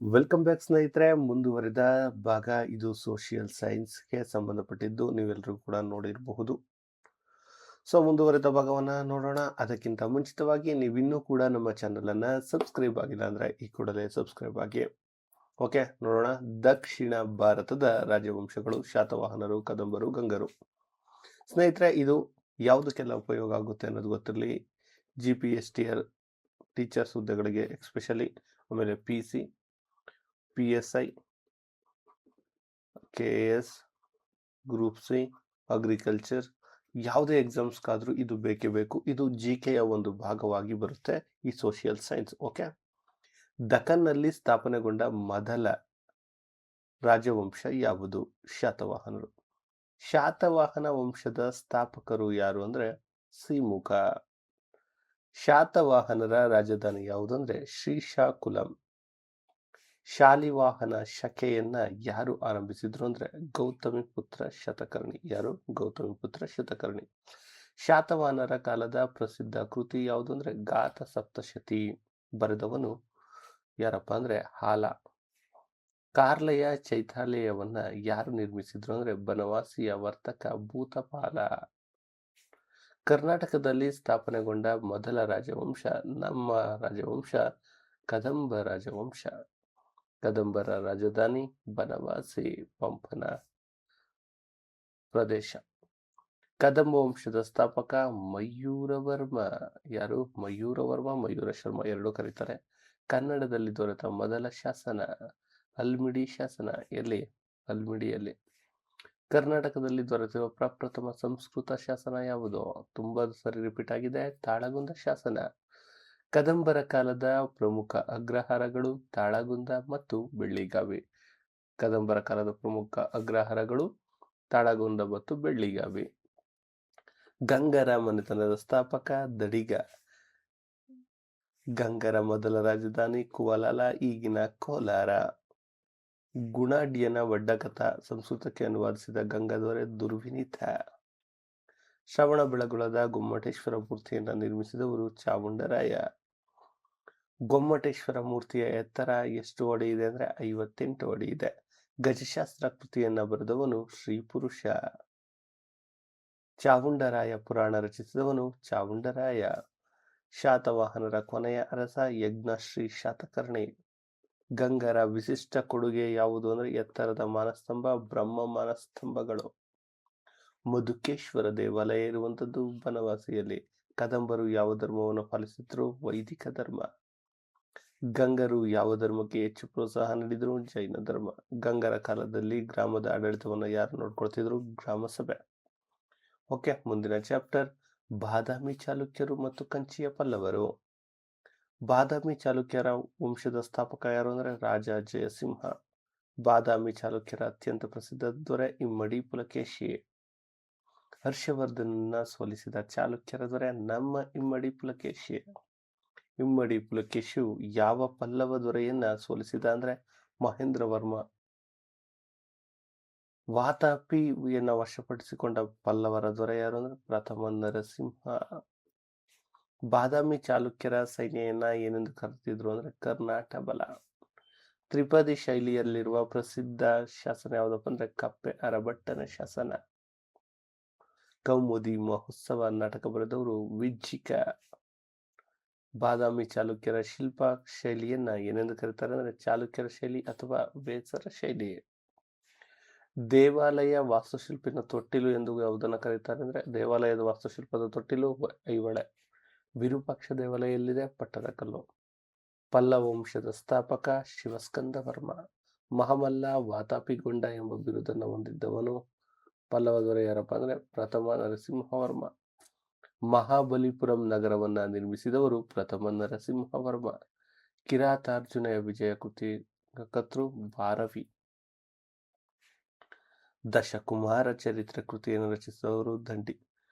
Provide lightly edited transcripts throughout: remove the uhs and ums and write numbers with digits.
Welcome back ಸ್ನೇಹಿತರೆ. ಮುಂದುವರಿದ ಭಾಗ ಇದು ಸೋಷಿಯಲ್ ಸೈನ್ಸ್ಗೆ ಸಂಬಂಧಪಟ್ಟಿದ್ದು ನೀವೆಲ್ಲರೂ ಕೂಡ ನೋಡಿರಬಹುದು. ಸೊ ಮುಂದುವರಿದ ಭಾಗವನ್ನ ನೋಡೋಣ. ಅದಕ್ಕಿಂತ ಮುಂಚಿತವಾಗಿ ನೀವಿನ್ನೂ ಕೂಡ ನಮ್ಮ ಚಾನೆಲ್ ಅನ್ನ ಸಬ್ಸ್ಕ್ರೈಬ್ ಆಗಿಲ್ಲ ಅಂದ್ರೆ ಈ ಕೂಡಲೇ ಸಬ್ಸ್ಕ್ರೈಬ್ ಆಗಿ. ಓಕೆ, ನೋಡೋಣ. ದಕ್ಷಿಣ ಭಾರತದ ರಾಜವಂಶಗಳು: ಶಾತವಾಹನರು, ಕದಂಬರು, ಗಂಗರು. ಸ್ನೇಹಿತರೆ, ಇದು ಯಾವುದಕ್ಕೆಲ್ಲ ಉಪಯೋಗ ಆಗುತ್ತೆ ಅನ್ನೋದು ಗೊತ್ತಿರಲಿ. GPSTR ಟೀಚರ್ಸ್ ಹುದ್ದೆಗಳಿಗೆ ಎಸ್ಪೆಷಲಿ, ಆಮೇಲೆ PC, PSI, KS, group C, agriculture, ಯಾವುದೇ ಎಕ್ಸಾಮ್ಸ್ಗಾದ್ರೂ ಇದು ಬೇಕೇ ಬೇಕು. ಇದು GKಯ ಒಂದು ಭಾಗವಾಗಿ ಬರುತ್ತೆ ಈ ಸೋಷಿಯಲ್ ಸೈನ್ಸ್. ಓಕೆ, ದಖನ್ನಲ್ಲಿ ಸ್ಥಾಪನೆಗೊಂಡ ಮೊದಲ ರಾಜವಂಶ ಯಾವುದು? ಶಾತವಾಹನರು. ಶಾತವಾಹನ ವಂಶದ ಸ್ಥಾಪಕರು ಯಾರು ಅಂದ್ರೆ ಸಿಮುಖ. ಶಾತವಾಹನರ ರಾಜಧಾನಿ ಯಾವುದು ಅಂದ್ರೆ ಶ್ರೀಶಾಕುಲಂ. ಶಾಲಿವಾಹನ ಶಕೆಯನ್ನ ಯಾರು ಆರಂಭಿಸಿದ್ರು ಅಂದ್ರೆ ಗೌತಮಿಪುತ್ರ ಶತಕರ್ಣಿ. ಯಾರು? ಗೌತಮಿಪುತ್ರ ಶತಕರ್ಣಿ. ಶಾತವಾಹನರ ಕಾಲದ ಪ್ರಸಿದ್ಧ ಕೃತಿ ಯಾವುದು ಅಂದ್ರೆ ಗಾತ ಸಪ್ತಶತಿ. ಬರೆದವನು ಯಾರಪ್ಪ ಅಂದ್ರೆ ಹಾಲ. ಕಾರ್ಲೆಯ ಚೈತ್ಯಾಲಯವನ್ನ ಯಾರು ನಿರ್ಮಿಸಿದ್ರು ಅಂದ್ರೆ ಬನವಾಸಿಯ ವರ್ತಕ ಭೂತಪಾಲ. ಕರ್ನಾಟಕದಲ್ಲಿ ಸ್ಥಾಪನೆಗೊಂಡ ಮೊದಲ ರಾಜವಂಶ ನಮ್ಮ ರಾಜವಂಶ ಕದಂಬ ರಾಜವಂಶ. ಕದಂಬರ ರಾಜಧಾನಿ ಬನವಾಸಿ, ಪಂಪನ ಪ್ರದೇಶ. ಕದಂಬ ವಂಶದ ಸ್ಥಾಪಕ ಮಯೂರವರ್ಮ. ಯಾರು? ಮಯೂರವರ್ಮ, ಮಯೂರ ಶರ್ಮ ಎರಡೂ ಕರೀತಾರೆ. ಕನ್ನಡದಲ್ಲಿ ದೊರೆತ ಮೊದಲ ಶಾಸನ ಹಲ್ಮಿಡಿ ಶಾಸನ. ಎಲ್ಲಿ? ಹಲ್ಮಿಡಿಯಲ್ಲಿ. ಕರ್ನಾಟಕದಲ್ಲಿ ದೊರೆತಿರುವ ಪ್ರಪ್ರಥಮ ಸಂಸ್ಕೃತ ಶಾಸನ ಯಾವುದು? ತುಂಬಾ ಸರಿ ರಿಪೀಟ್ ಆಗಿದೆ. ತಾಳಗುಂದ ಶಾಸನ. ಕದಂಬರ ಕಾಲದ ಪ್ರಮುಖ ಅಗ್ರಹಾರಗಳು ತಾಳಗುಂದ ಮತ್ತು ಬೆಳ್ಳಿಗಾವಿ. ಕದಂಬರ ಕಾಲದ ಪ್ರಮುಖ ಅಗ್ರಹಾರಗಳು ತಾಳಗುಂದ ಮತ್ತು ಬೆಳ್ಳಿಗಾವಿ. ಗಂಗರ ಮನೆತನದ ಸ್ಥಾಪಕ ದಡಿಗ. ಗಂಗರ ಮೊದಲ ರಾಜಧಾನಿ ಕುವಲಾಲ, ಈಗಿನ ಕೋಲಾರ. ಗುಣಾಢ್ಯನ ಒಡ್ಡಕಥ ಸಂಸ್ಕೃತಕ್ಕೆ ಅನುವಾದಿಸಿದ ಗಂಗಾದೊರೆ ದುರ್ವಿನೀತ. ಶ್ರವಣ ಬೆಳಗೊಳದ ಗೊಮ್ಮಟೇಶ್ವರ ಮೂರ್ತಿಯನ್ನ ನಿರ್ಮಿಸಿದವರು ಚಾವುಂಡರಾಯ. ಗೊಮ್ಮಟೇಶ್ವರ ಮೂರ್ತಿಯ ಎತ್ತರ ಎಷ್ಟು ಅಡಿ ಇದೆ ಅಂದ್ರೆ 58 ಅಡಿ ಇದೆ. ಗಜಶಾಸ್ತ್ರ ಕೃತಿಯನ್ನ ಬರೆದವನು ಶ್ರೀಪುರುಷ. ಚಾವುಂಡರಾಯ ಪುರಾಣ ರಚಿಸಿದವನು ಚಾವುಂಡರಾಯ. ಶಾತವಾಹನರ ಕೊನೆಯ ಅರಸ ಯಜ್ಞಶ್ರೀ ಶಾತಕರ್ಣಿ. ಗಂಗರ ವಿಶಿಷ್ಟ ಕೊಡುಗೆ ಯಾವುದು ಅಂದ್ರೆ ಎತ್ತರದ ಮಾನಸ್ತಂಭ, ಬ್ರಹ್ಮ ಮಾನಸ್ತಂಭಗಳು. ಮಧುಕೇಶ್ವರ ದೇವಾಲಯ ಇರುವಂತದ್ದು ಬನವಾಸಿಯಲ್ಲಿ. ಕದಂಬರು ಯಾವ ಧರ್ಮವನ್ನು ಪಾಲಿಸಿದ್ರು? ವೈದಿಕ ಧರ್ಮ. ಗಂಗರು ಯಾವ ಧರ್ಮಕ್ಕೆ ಹೆಚ್ಚು ಪ್ರೋತ್ಸಾಹ ನೀಡಿದ್ರು? ಜೈನ ಧರ್ಮ. ಗಂಗರ ಕಾಲದಲ್ಲಿ ಗ್ರಾಮದ ಆಡಳಿತವನ್ನು ಯಾರು ನೋಡ್ಕೊಳ್ತಿದ್ರು? ಗ್ರಾಮ ಸಭೆ. ಓಕೆ, ಮುಂದಿನ ಚಾಪ್ಟರ್ ಬಾದಾಮಿ ಚಾಲುಕ್ಯರು ಮತ್ತು ಕಂಚಿಯ ಪಲ್ಲವರು. ಬಾದಾಮಿ ಚಾಲುಕ್ಯರ ವಂಶದ ಸ್ಥಾಪಕ ಯಾರು ಅಂದ್ರೆ ರಾಜ ಜಯಸಿಂಹ. ಬಾದಾಮಿ ಚಾಲುಕ್ಯರ ಅತ್ಯಂತ ಪ್ರಸಿದ್ಧ ದೊರೆ ಇಮ್ಮಡಿ ಪುಲಕೇಶಿ. ಹರ್ಷವರ್ಧನನ್ನ ಸೋಲಿಸಿದ ಚಾಲುಕ್ಯರ ದೊರೆ ನಮ್ಮ ಇಮ್ಮಡಿ ಪುಲಕೇಶಿ. ಇಮ್ಮಡಿ ಪುಲಕೇಶಿಯು ಯಾವ ಪಲ್ಲವ ದೊರೆಯನ್ನ ಸೋಲಿಸಿದ ಅಂದ್ರೆ ಮಹೇಂದ್ರ ವರ್ಮ. ವಾತಾಪಿಯನ್ನ ವಶಪಡಿಸಿಕೊಂಡ ಪಲ್ಲವರ ದೊರೆ ಯಾರು ಅಂದ್ರೆ ಪ್ರಥಮ ನರಸಿಂಹ. ಬಾದಾಮಿ ಚಾಲುಕ್ಯರ ಸೈನ್ಯಯನ್ನ ಏನೆಂದು ಕರೆದಿದ್ರು ಅಂದ್ರೆ ಕರ್ನಾಟ ಬಲ. ತ್ರಿಪದಿ ಶೈಲಿಯಲ್ಲಿರುವ ಪ್ರಸಿದ್ಧ ಶಾಸನ ಯಾವುದಪ್ಪ ಅಂದ್ರೆ ಕಪ್ಪೆ ಅರಬಟ್ಟನ ಶಾಸನ. ಕೌಮುದಿ ಮಹೋತ್ಸವ ನಾಟಕ ಬರೆದವರು ವಿಜ್ಜಿಕ. ಬಾದಾಮಿ ಚಾಲುಕ್ಯರ ಶಿಲ್ಪ ಶೈಲಿಯನ್ನ ಏನೆಂದು ಕರೀತಾರೆ ಅಂದ್ರೆ ಚಾಲುಕ್ಯರ ಶೈಲಿ ಅಥವಾ ಬೇಸರ ಶೈಲಿ. ದೇವಾಲಯ ವಾಸ್ತುಶಿಲ್ಪಿನ ತೊಟ್ಟಿಲು ಎಂದು ಯಾವುದನ್ನ ಕರೀತಾರೆ ಅಂದ್ರೆ ದೇವಾಲಯದ ವಾಸ್ತುಶಿಲ್ಪದ ತೊಟ್ಟಿಲು ಐಹೊಳೆ. ವಿರೂಪಾಕ್ಷ ದೇವಾಲಯ ಎಲ್ಲಿದೆ? ಪಟ್ಟದಕಲ್ಲು. ಪಲ್ಲವ ವಂಶದ ಸ್ಥಾಪಕ ಶಿವಸ್ಕಂದ ವರ್ಮ. ಮಹಾಮಲ್ಲ ವಾತಾಪಿಗೊಂಡ ಎಂಬ ಬಿರುದನ್ನು ಹೊಂದಿದ್ದವನು ಪಲ್ಲವ ದೊರೆ ಯಾರಪ್ಪ ಅಂದ್ರೆ ಪ್ರಥಮ ನರಸಿಂಹವರ್ಮ. ಮಹಾಬಲಿಪುರಂ ನಗರವನ್ನ ನಿರ್ಮಿಸಿದವರು ಪ್ರಥಮ ನರಸಿಂಹವರ್ಮ. ಕಿರಾತಾರ್ಜುನ ವಿಜಯ ಕೃತಿ ಕರ್ತೃ ಭಾರವಿ. ದಶಕುಮಾರ ಚರಿತ್ರೆ ಕೃತಿಯನ್ನು ರಚಿಸಿದವರು ದಂಡಿ.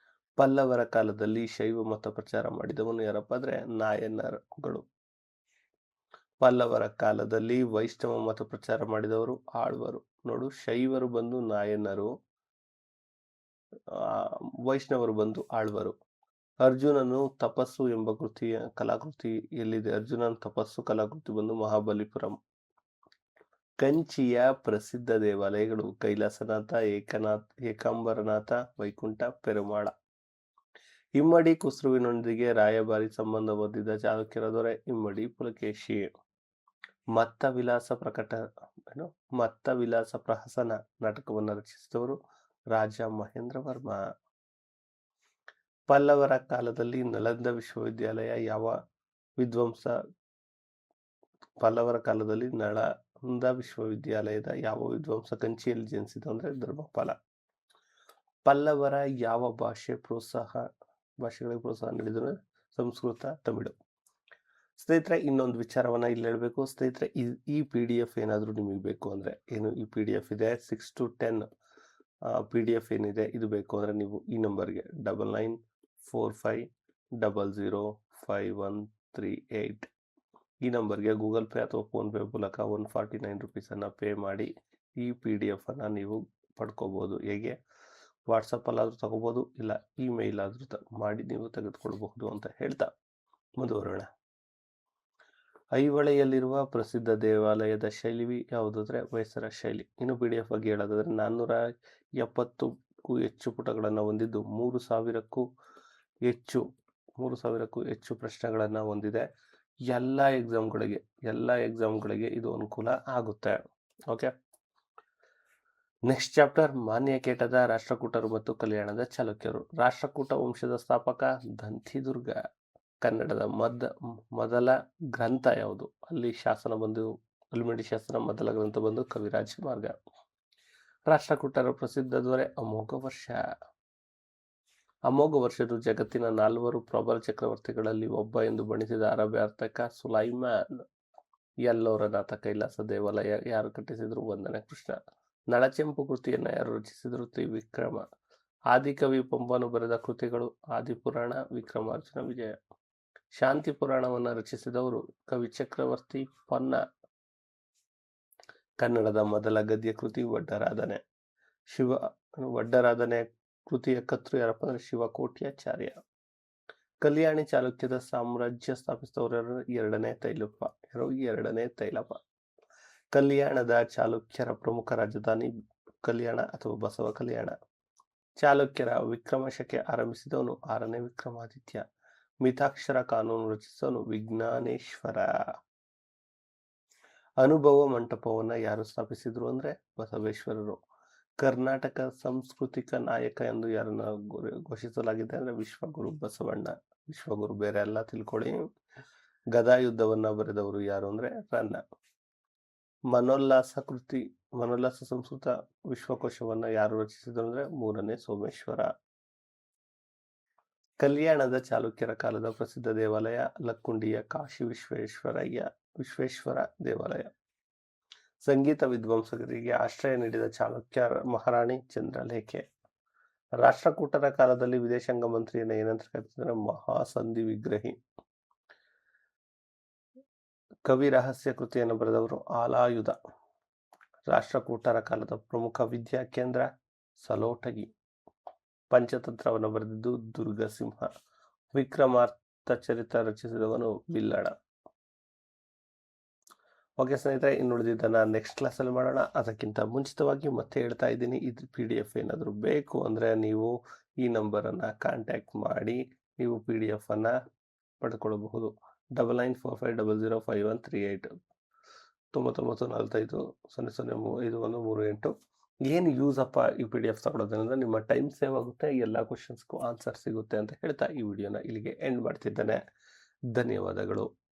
ಪಲ್ಲವರ ಕಾಲದಲ್ಲಿ ಶೈವ ಮತ ಪ್ರಚಾರ ಮಾಡಿದವನು ಯಾರಪ್ಪ ಅಂದ್ರೆ ನಾಯನ್ನರುಗಳು. ಪಲ್ಲವರ ಕಾಲದಲ್ಲಿ ವೈಷ್ಣವ ಮತ ಪ್ರಚಾರ ಮಾಡಿದವರು ಆಳ್ವರು. ನೋಡು, ಶೈವರು ಬಂದು ನಾಯನ್ನರು, ವೈಷ್ಣವರು ಬಂದು ಆಳ್ವರು. ಅರ್ಜುನನು ತಪಸ್ಸು ಎಂಬ ಕಲಾಕೃತಿ ಎಲ್ಲಿದೆ? ಅರ್ಜುನನ ತಪಸ್ಸು ಕಲಾಕೃತಿ ಬಂದು ಮಹಾಬಲಿಪುರಂ. ಕಂಚಿಯ ಪ್ರಸಿದ್ಧ ದೇವಾಲಯಗಳು ಕೈಲಾಸನಾಥ, ಏಕಾಂಬರನಾಥ, ವೈಕುಂಠ, ಪೆರುಮಾಳ. ಇಮ್ಮಡಿ ಕುಸ್ರುವಿನೊಂದಿಗೆ ರಾಯಭಾರಿ ಸಂಬಂಧ ಹೊಂದಿದ ಚಾಲುಕ್ಯರ ದೊರೆ ಇಮ್ಮಡಿ ಪುಲಕೇಶಿ. ಮತ್ತ ವಿಲಾಸ ಪ್ರಹಸನ ನಾಟಕವನ್ನು ರಚಿಸಿದವರು ರಾಜ ಮಹೇಂದ್ರ ವರ್ಮ. ಪಲ್ಲವರ ಕಾಲದಲ್ಲಿ ನಳಂದ ವಿಶ್ವವಿದ್ಯಾಲಯ ಯಾವ ವಿದ್ವಾಂಸ ಕಂಚಿಯಲ್ಲಿ ಜನಿಸಿದ ಅಂದ್ರೆ ಧರ್ಮಪಾಲ. ಪಲ್ಲವರ ಯಾವ ಭಾಷೆಗಳಿಗೆ ಪ್ರೋತ್ಸಾಹ ನೀಡಿದ್ರು? ಸಂಸ್ಕೃತ, ತಮಿಳು. ಸ್ನೇಹಿತರೆ, ಇನ್ನೊಂದು ವಿಚಾರವನ್ನ ಇಲ್ಲಿ ಹೇಳ್ಬೇಕು. ಸ್ನೇಹಿತರೆ, ಈ PDF ಏನಾದರೂ ನಿಮಗೆ ಬೇಕು ಅಂದ್ರೆ ಏನು, ಈ PDF ಇದೆ 6 to 10 PDF ಏನಿದೆ, ಇದು ಬೇಕು ಅಂದ್ರೆ ನೀವು ಈ ನಂಬರ್ಗೆ 9945005138 ಈ ನಂಬರ್ಗೆ ಗೂಗಲ್ ಪೇ ಅಥವಾ ಫೋನ್ ಪೇ ಮೂಲಕ 149 ರುಪೀಸನ್ನು ಪೇ ಮಾಡಿ ಈ PDF ಅನ್ನು ನೀವು ಪಡ್ಕೋಬಹುದು. ಹೇಗೆ? ವಾಟ್ಸಪ್ಪಲ್ಲಾದರೂ ತಗೋಬೋದು, ಇಲ್ಲ ಇಮೇಲ್ ಆದರೂ ಮಾಡಿ ನೀವು ತೆಗೆದುಕೊಳ್ಬಹುದು ಅಂತ ಹೇಳ್ತಾ ಮುಂದುವರೋಣ. ಐಹೊಳೆಯಲ್ಲಿರುವ ಪ್ರಸಿದ್ಧ ದೇವಾಲಯದ ಶೈಲಿ ಯಾವುದಾದ್ರೆ ಹೊಯ್ಸಳ ಶೈಲಿ. ಇನ್ನು PDF ಬಗ್ಗೆ ಹೇಳೋದಾದ್ರೆ 470ಕ್ಕೂ ಹೆಚ್ಚು ಪುಟಗಳನ್ನು ಹೊಂದಿದ್ದು 3000ಕ್ಕೂ ಹೆಚ್ಚು ಪ್ರಶ್ನೆಗಳನ್ನು ಹೊಂದಿದೆ. ಎಲ್ಲ ಎಕ್ಸಾಮ್ಗಳಿಗೆ ಇದು ಅನುಕೂಲ ಆಗುತ್ತೆ. ಓಕೆ, ನೆಕ್ಸ್ಟ್ ಚಾಪ್ಟರ್ ಮಾನ್ಯಕೇಟದ ರಾಷ್ಟ್ರಕೂಟರು ಮತ್ತು ಕಲ್ಯಾಣದ ಚಾಲುಕ್ಯರು. ರಾಷ್ಟ್ರಕೂಟ ವಂಶದ ಸ್ಥಾಪಕ ದಂತಿದುರ್ಗ. ಕನ್ನಡದ ಮೊದಲ ಗ್ರಂಥ ಯಾವುದು? ಅಲ್ಲಿ ಶಾಸನ ಬಂದು ಅಲ್ಮಿಡಿ ಶಾಸನ. ಮೊದಲ ಗ್ರಂಥ ಬಂದು ಕವಿರಾಜ ಮಾರ್ಗ. ರಾಷ್ಟ್ರಕೂಟರ ಪ್ರಸಿದ್ಧ ದೊರೆ ಅಮೋಘ ವರ್ಷರು ಜಗತ್ತಿನ 4 ಪ್ರಬಲ ಚಕ್ರವರ್ತಿಗಳಲ್ಲಿ ಒಬ್ಬ ಎಂದು ಬಣ್ಣಿಸಿದ ಅರಬ್ಯಾರ್ತಕ ಸುಲೈಮಾನ್. ಎಲ್ಲೋರ ನಾಥ ಕೈಲಾಸ ದೇವಾಲಯ ಯಾರು ಕಟ್ಟಿಸಿದ್ರು? ವಂದನೆ ಕೃಷ್ಣ. ನಳಚೆಂಪು ಕೃತಿಯನ್ನ ಯಾರು ರಚಿಸಿದ್ರು? ತ್ರಿವಿಕ್ರಮ. ಆದಿಕವಿ ಪಂಪನು ಬರೆದ ಕೃತಿಗಳು ಆದಿಪುರಾಣ, ವಿಕ್ರಮಾರ್ಜುನ, ವಿಜಯ. ಶಾಂತಿ ಪುರಾಣವನ್ನು ರಚಿಸಿದವರು ಕವಿ ಚಕ್ರವರ್ತಿ ಪೊನ್ನ. ಕನ್ನಡದ ಮೊದಲ ಗದ್ಯ ಕೃತಿ ವಡ್ಡರಾಧನೆ ಕೃತಿಯ ಕರ್ತೃ ಯಾರಪ್ಪ ಅಂದ್ರೆ ಶಿವಕೋಟ್ಯಾಚಾರ್ಯ. ಕಲ್ಯಾಣಿ ಚಾಲುಕ್ಯದ ಸಾಮ್ರಾಜ್ಯ ಸ್ಥಾಪಿಸಿದವರು ಎರಡನೇ ತೈಲಪ. ಕಲ್ಯಾಣದ ಚಾಲುಕ್ಯರ ಪ್ರಮುಖ ರಾಜಧಾನಿ ಕಲ್ಯಾಣ ಅಥವಾ ಬಸವ ಕಲ್ಯಾಣ. ಚಾಲುಕ್ಯರ ವಿಕ್ರಮಶಕೆ ಆರಂಭಿಸಿದವನು 6ನೇ ವಿಕ್ರಮಾದಿತ್ಯ. ಮಿತಾಕ್ಷರ ಕಾನೂನು ರಚಿಸಿದವನು ವಿಜ್ಞಾನೇಶ್ವರ. ಅನುಭವ ಮಂಟಪವನ್ನ ಯಾರು ಸ್ಥಾಪಿಸಿದ್ರು ಅಂದ್ರೆ ಬಸವೇಶ್ವರರು. ಕರ್ನಾಟಕ ಸಾಂಸ್ಕೃತಿಕ ನಾಯಕ ಎಂದು ಯಾರನ್ನ ಘೋಷಿಸಲಾಗಿದೆ ಅಂದ್ರೆ ವಿಶ್ವಗುರು ಬಸವಣ್ಣ. ವಿಶ್ವಗುರು ಬೇರೆ ಎಲ್ಲ ತಿಳ್ಕೊಳ್ಳಿ. ಗದಾ ಯುದ್ಧವನ್ನ ಬರೆದವರು ಯಾರು ಅಂದ್ರೆ ರನ್ನ. ಮನೋಲ್ಲಾಸ ಸಂಸ್ಕೃತ ವಿಶ್ವಕೋಶವನ್ನ ಯಾರು ರಚಿಸಿದ್ರು ಅಂದ್ರೆ 3ನೇ ಸೋಮೇಶ್ವರ. ಕಲ್ಯಾಣದ ಚಾಲುಕ್ಯರ ಕಾಲದ ಪ್ರಸಿದ್ಧ ದೇವಾಲಯ ಲಕ್ಕುಂಡಿಯ ಕಾಶಿ ವಿಶ್ವೇಶ್ವರ ದೇವಾಲಯ. ಸಂಗೀತ ವಿದ್ವಾಂಸಕರಿಗೆ ಆಶ್ರಯ ನೀಡಿದ ಚಾಲುಕ್ಯ ಮಹಾರಾಣಿ ಚಂದ್ರಲೇಖೆ. ರಾಷ್ಟ್ರಕೂಟರ ಕಾಲದಲ್ಲಿ ವಿದೇಶಾಂಗ ಮಂತ್ರಿಯನ್ನ ಏನಂತ ಕರೆದಿದ್ದಾರೆ? ಮಹಾಸಂಧಿ ವಿಗ್ರಹಿ. ಕವಿ ರಹಸ್ಯ ಕೃತಿಯನ್ನು ಬರೆದವರು ಆಲಾಯುಧ. ರಾಷ್ಟ್ರಕೂಟರ ಕಾಲದ ಪ್ರಮುಖ ವಿದ್ಯಾ ಕೇಂದ್ರ ಸಲೋಟಗಿ. ಪಂಚತಂತ್ರವನ್ನು ಬರೆದಿದ್ದು ದುರ್ಗಸಿಂಹ. ವಿಕ್ರಮಾರ್ಥ ಚರಿತ್ರ ರಚಿಸಿದವನು ಬಿಲ್ಲಣ. ಓಕೆ ಸ್ನೇಹಿತರೆ, ಇನ್ನುಳಿದಿದ್ದನ್ನು ನೆಕ್ಸ್ಟ್ ಕ್ಲಾಸಲ್ಲಿ ಮಾಡೋಣ. ಅದಕ್ಕಿಂತ ಮುಂಚಿತವಾಗಿ ಮತ್ತೆ ಹೇಳ್ತಾ ಇದ್ದೀನಿ, ಇದು PDF ಏನಾದರೂ ಬೇಕು ಅಂದರೆ ನೀವು ಈ ನಂಬರನ್ನು ಕಾಂಟ್ಯಾಕ್ಟ್ ಮಾಡಿ ನೀವು PDF ಅನ್ನು ಪಡ್ಕೊಳ್ಬಹುದು. 9945005138 9945005138. ಏನು ಯೂಸ್ ಅಪ್ಪ ಈ PDF ತಗೊಳ್ಳೋದ್ರಿಂದ? ನಿಮ್ಮ ಟೈಮ್ ಸೇವ್ ಆಗುತ್ತೆ, ಎಲ್ಲ ಕ್ವಶನ್ಸ್ಗೂ ಆನ್ಸರ್ ಸಿಗುತ್ತೆ ಅಂತ ಹೇಳ್ತಾ ಈ ವಿಡಿಯೋನ ಇಲ್ಲಿಗೆ ಎಂಡ್ ಮಾಡ್ತಿದ್ದೇನೆ. ಧನ್ಯವಾದಗಳು.